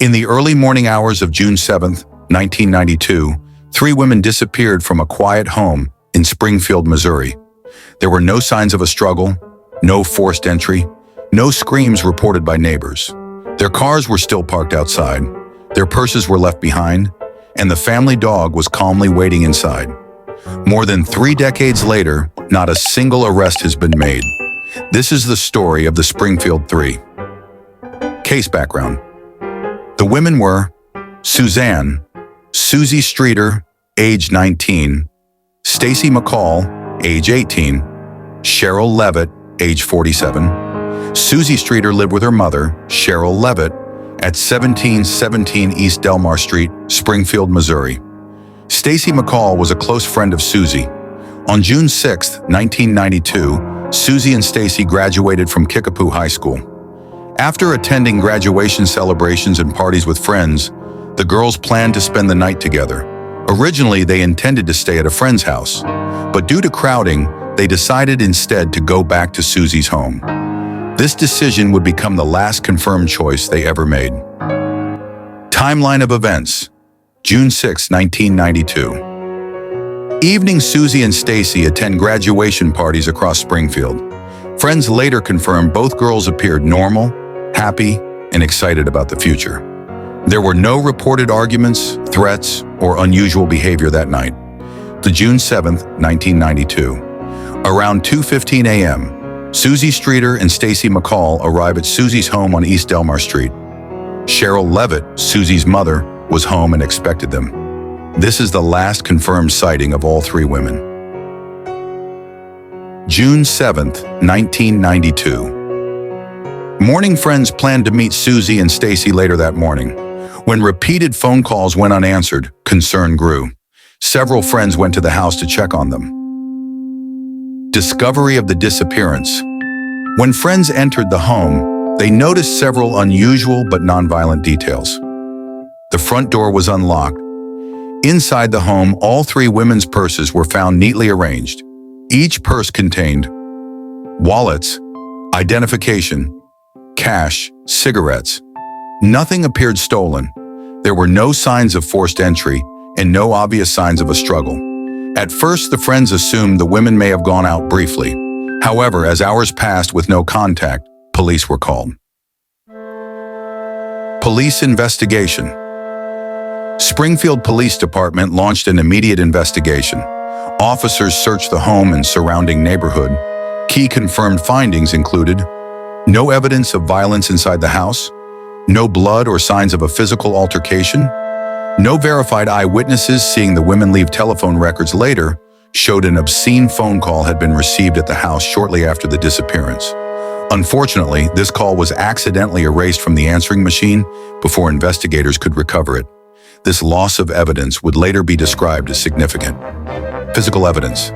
In the early morning hours of June 7, 1992, three women disappeared from a quiet home in Springfield, Missouri. There were no signs of a struggle, no forced entry, no screams reported by neighbors. Their cars were still parked outside, their purses were left behind, and the family dog was calmly waiting inside. More than 3 decades later, not a single arrest has been made. This is the story of the Springfield Three. Case background. The women were Suzanne, Susie Streeter, age 19, Stacy McCall, age 18, Cheryl Levitt, age 47. Susie Streeter lived with her mother, Cheryl Levitt, at 1717 East Delmar Street, Springfield, Missouri. Stacy McCall was a close friend of Susie. On June 6, 1992, Susie and Stacy graduated from Kickapoo High School. After attending graduation celebrations and parties with friends, the girls planned to spend the night together. Originally, they intended to stay at a friend's house, but due to crowding, they decided instead to go back to Susie's home. This decision would become the last confirmed choice they ever made. Timeline of events: June 6, 1992. Evening, Susie and Stacy attend graduation parties across Springfield. Friends later confirmed both girls appeared normal, happy, and excited about the future. There were no reported arguments, threats, or unusual behavior that night. The June 7, 1992. Around 2:15 a.m., Susie Streeter and Stacy McCall arrive at Susie's home on East Delmar Street. Cheryl Levitt, Susie's mother, was home and expected them. This is the last confirmed sighting of all three women. June 7, 1992. Morning friends planned to meet Susie and Stacy later that morning. When repeated phone calls went unanswered, concern grew. Several friends went to the house to check on them. Discovery of the disappearance. When friends entered the home, they noticed several unusual but nonviolent details. The front door was unlocked. Inside the home, all three women's purses were found neatly arranged. Each purse contained wallets, identification, cash, cigarettes. Nothing appeared stolen. There were no signs of forced entry and no obvious signs of a struggle. At first, the friends assumed the women may have gone out briefly. However, as hours passed with no contact, police were called. Police investigation. Springfield Police Department launched an immediate investigation. Officers searched the home and surrounding neighborhood. Key confirmed findings included no evidence of violence inside the house, no blood or signs of a physical altercation, no verified eyewitnesses seeing the women leave. Telephone records later showed an obscene phone call had been received at the house shortly after the disappearance. Unfortunately, this call was accidentally erased from the answering machine before investigators could recover it. This loss of evidence would later be described as significant. Physical evidence.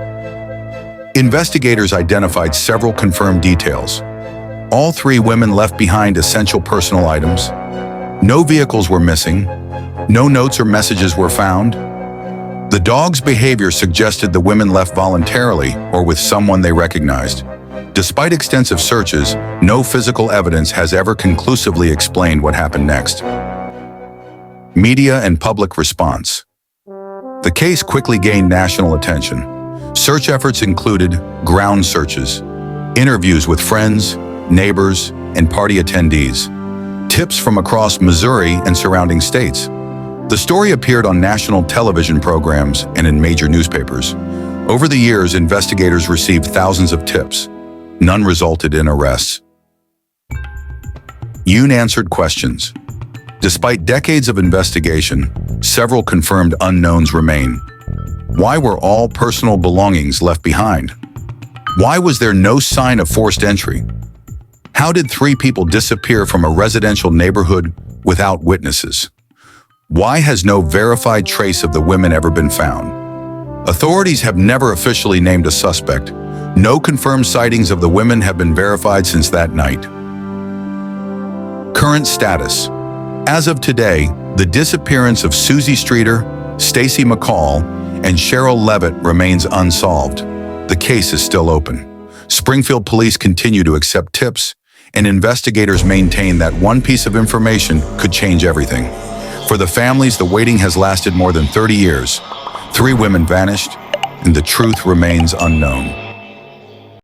Investigators identified several confirmed details. All three women left behind essential personal items. No vehicles were missing. No notes or messages were found. The dog's behavior suggested the women left voluntarily or with someone they recognized. Despite extensive searches, no physical evidence has ever conclusively explained what happened next. Media and public response. The case quickly gained national attention. Search efforts included ground searches, interviews with friends, neighbors, and party attendees, tips from across Missouri and surrounding states. The story appeared on national television programs and in major newspapers. Over the years, investigators received thousands of tips. None resulted in arrests. Unanswered questions. Despite decades of investigation, several confirmed unknowns remain. Why were all personal belongings left behind? Why was there no sign of forced entry? How did three people disappear from a residential neighborhood without witnesses? Why has no verified trace of the women ever been found? Authorities have never officially named a suspect. No confirmed sightings of the women have been verified since that night. Current status. As of today, the disappearance of Susie Streeter, Stacy McCall, and Cheryl Levitt remains unsolved. The case is still open. Springfield police continue to accept tips, and investigators maintain that one piece of information could change everything. For the families, the waiting has lasted more than 30 years. 3 women vanished, and the truth remains unknown.